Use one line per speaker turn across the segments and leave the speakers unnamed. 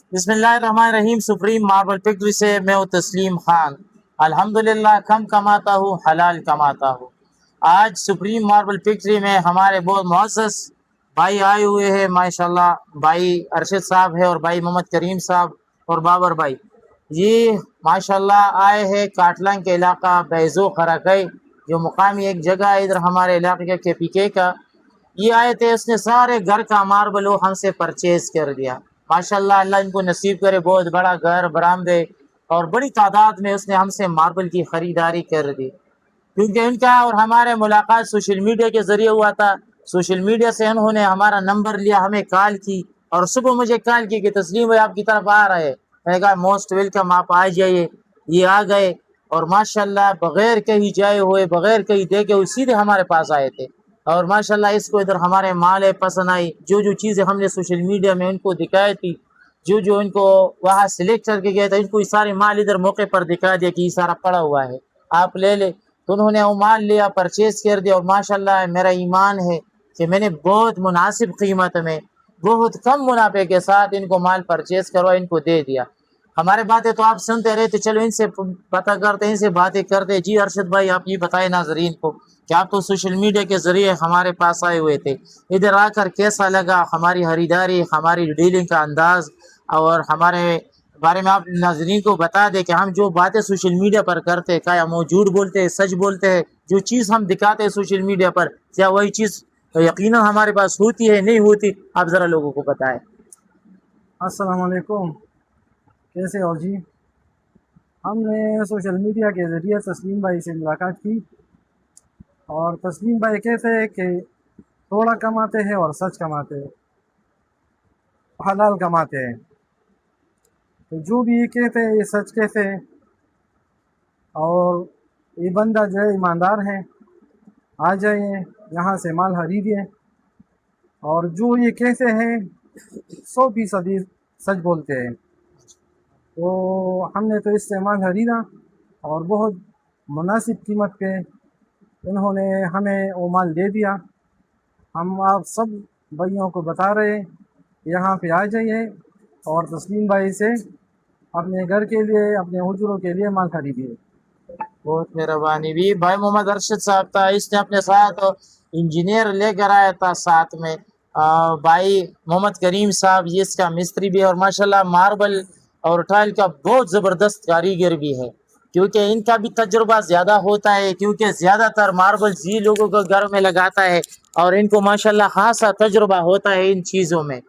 बिस्मिल्लाहिर्रहमानिर्रहीम। Supreme marble factory से मैं हूँ तस्लीम खान। अल्हम्दुलिल्लाह कम कमाता हूँ, हलाल कमाता हूँ। आज सुप्रीम मार्बल फैक्ट्री में हमारे बहुत मुअज़्ज़ज़ भाई आए हुए हैं माशाल्लाह। भाई अरशद साहब है और भाई मोहम्मद करीम साहब और बाबर भाई, ये माशाल्लाह आए हैं काटलान के इलाका बैजो खराकई, जो मुकामी एक जगह है इधर हमारे इलाके के पीके का। ये आए थे, उसने सारे घर का मार्बल वो हमसे परचेज कर दिया। माशाल्लाह, अल्लाह इनको नसीब करे बहुत बड़ा घर बरामदे, और बड़ी तादाद में उसने हमसे मार्बल की ख़रीदारी कर दी। क्योंकि इनका और हमारे मुलाकात सोशल मीडिया के ज़रिए हुआ था। सोशल मीडिया से उन्होंने हमारा नंबर लिया, हमें कॉल की, और सुबह मुझे कॉल की कि तस्लीम भाई आपकी तरफ आ रहे हैं। मैंने कहा मोस्ट वेलकम, आप आ जाइए। ये आ गए और माशाल्लाह बग़ैर कहीं जाए हुए, बग़ैर कहीं देखे हुए सीधे हमारे पास आए थे। और माशाल्लाह इसको इधर हमारे माल पसंद आई, जो जो चीज़ें हमने सोशल मीडिया में इनको दिखाई थी, जो जो इनको वहाँ सिलेक्ट करके गया था, इनको ये सारे माल इधर मौके पर दिखा दिया कि ये सारा पड़ा हुआ है, आप ले ले। तो उन्होंने वो माल लिया, परचेज़ कर दिया। और माशाल्लाह मेरा ईमान है कि मैंने बहुत मुनासिब कीमत में, बहुत कम मुनाफे के साथ इनको माल परचेज़ करवा, इनको दे दिया। हमारे बातें तो आप सुनते रहे, तो चलो इनसे पता करते हैं, इनसे बातें करते। जी अरशद भाई, आप ये बताएं नाज़रीन को कि आप तो सोशल मीडिया के ज़रिए हमारे पास आए हुए थे, इधर आकर कैसा लगा हमारी खरीदारी, हमारी डीलिंग का अंदाज़, और हमारे बारे में आप नाज़रीन को बता दें कि हम जो बातें सोशल मीडिया पर करते हैं, क्या हम वो झूठ बोलते हैं, सच बोलते हैं? जो चीज़ हम दिखाते हैं सोशल मीडिया पर, क्या वही चीज़ यकीनन हमारे पास होती है, नहीं होती? आप ज़रा लोगों को बताएं।
अस्सलाम वालेकुम, कैसे हो जी? हमने सोशल मीडिया के ज़रिए तस्लीम भाई से मुलाकात की, और तस्लीम भाई कहते हैं कि थोड़ा कमाते हैं और सच कमाते हैं, हलाल कमाते हैं। तो जो भी ये कहते हैं ये सच कहते हैं, और ये बंदा जो है ईमानदार है। आ जाइए यहाँ से माल खरीदिए, और जो ये कहते हैं 100% सच बोलते हैं। तो हमने तो इससे माल खरीदा और बहुत मुनासिब कीमत पे इन्होंने हमें वो माल दे दिया। हम आप सब भाइयों को बता रहे हैं, यहाँ पे आ जाइए और तस्लीम भाई से अपने घर के लिए, अपने हुजूरों के लिए माल खरीदिए।
बहुत मेहरबानी। भी भाई मोहम्मद अरशद साहब था, इसने अपने साथ इंजीनियर लेकर आया था साथ में। भाई मोहम्मद करीम साहब, ये इसका मिस्त्री भी है, और माशाल्लाह मार्बल और टाइल का बहुत ज़बरदस्त कारीगर भी है, क्योंकि इनका भी तजुर्बा ज़्यादा होता है, क्योंकि ज़्यादातर मार्बल जी लोगों को घर में लगाता है, और इनको माशाल्लाह खासा तजुर्बा होता है इन चीज़ों में।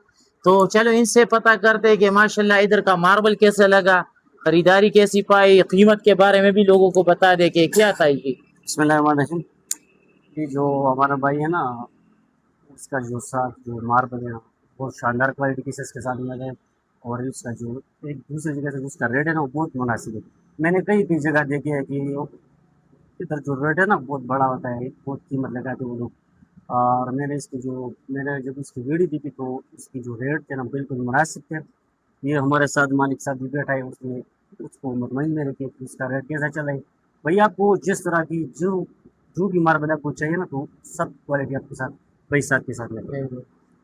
तो चलो इनसे पता करते हैं कि माशाल्लाह इधर का मार्बल कैसे लगा, खरीदारी कैसी पाई, कीमत के बारे में भी लोगों को बता दे कि क्या था ये।
बिस्मिल्लाहिर्रहमानिर्रहीम। ये जो हमारा भाई है ना, उसका जो साथ जो मार्बल है बहुत शानदार क्वालिटी के इसके साथ में है, और इसका जो एक दूसरी जगह से उसका रेट है ना वो बहुत मुनासिब है। मैंने कई कई जगह देखे है कि इधर जो रेट है ना बहुत बड़ा होता है, बहुत कीमत लगाते हैं वो लोग। और मैंने जब इसकी वीडियो देखी तो इसकी जो रेट थे ना बिल्कुल मुनासिब थे। ये हमारे साथ मालिक साहब भी बैठा है, उसने उसको मुतमईन में रखे कि इसका रेट कैसा चला है। भाई आपको जिस तरह की जो भी मार्बल आपको चाहिए ना, तो सब क्वालिटी आपके साथ भाई साहब के साथ लगे।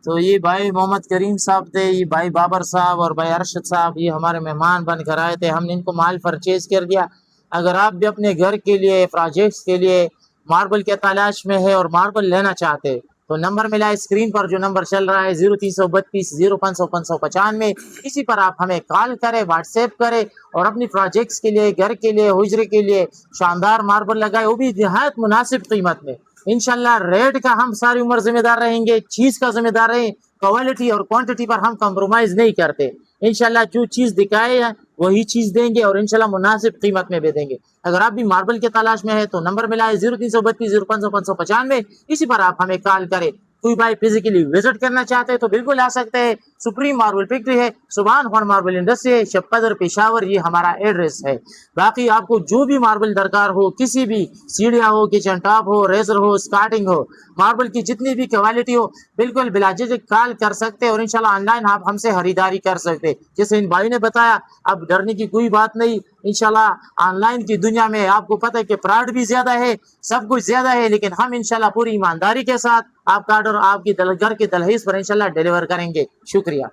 तो ये भाई मोहम्मद करीम साहब थे, ये भाई बाबर साहब और भाई अरशद साहब, ये हमारे मेहमान बन कर आए थे। हमने इनको माल परचेज कर दिया। अगर आप भी अपने घर के लिए, प्रोजेक्ट्स के लिए मार्बल के तलाश में है और मार्बल लेना चाहते हैं, तो नंबर मिला है स्क्रीन पर, जो नंबर चल रहा है 0332 0595। इसी पर आप हमें कॉल करें, व्हाट्सएप करें, और अपनी प्रोजेक्ट्स के लिए, घर के लिए, हुजरे के लिए शानदार मार्बल लगाए, वो भी निहायत मुनासिब कीमत में। इंशाल्लाह रेट का हम सारी उम्र जिम्मेदार रहेंगे, चीज़ का जिम्मेदार रहें। क्वालिटी और क्वांटिटी पर हम कम्प्रोमाइज़ नहीं करते। इंशाल्लाह जो चीज़ दिखाए हैं वही चीज़ देंगे, और इंशाल्लाह मुनासिब कीमत में भी देंगे। अगर आप भी मार्बल के तलाश में है तो नंबर मिला है 0332 0595। इसी पर आप हमें कॉल करें। कोई भाई फिजिकली विजिट करना चाहते हैं तो बिल्कुल आ सकते हैं। सुप्रीम मार्बल फैक्ट्री है, सुभान खान मार्बल इंडस्ट्री है, शबकदर पेशावर, ये हमारा एड्रेस है। बाकी आपको जो भी मार्बल दरकार हो, किसी भी सीढ़ियाँ हो, किचन टॉप हो, रेजर हो, स्कार्टिंग हो, मार्बल की जितनी भी क्वालिटी हो, बिल्कुल बिला झिझक कॉल कर सकते हैं, और इंशाल्लाह ऑनलाइन आप हमसे खरीदारी कर सकते हैं। जैसे इन भाई ने बताया, अब डरने की कोई बात नहीं। इंशाल्लाह ऑनलाइन की दुनिया में आपको पता है कि फ्रॉड भी ज़्यादा है, सब कुछ ज़्यादा है, लेकिन हम इंशाल्लाह पूरी ईमानदारी के साथ आपका ऑर्डर आपकी घर के दहलीज पर इंशाल्लाह डिलीवर करेंगे। शुक्रिया।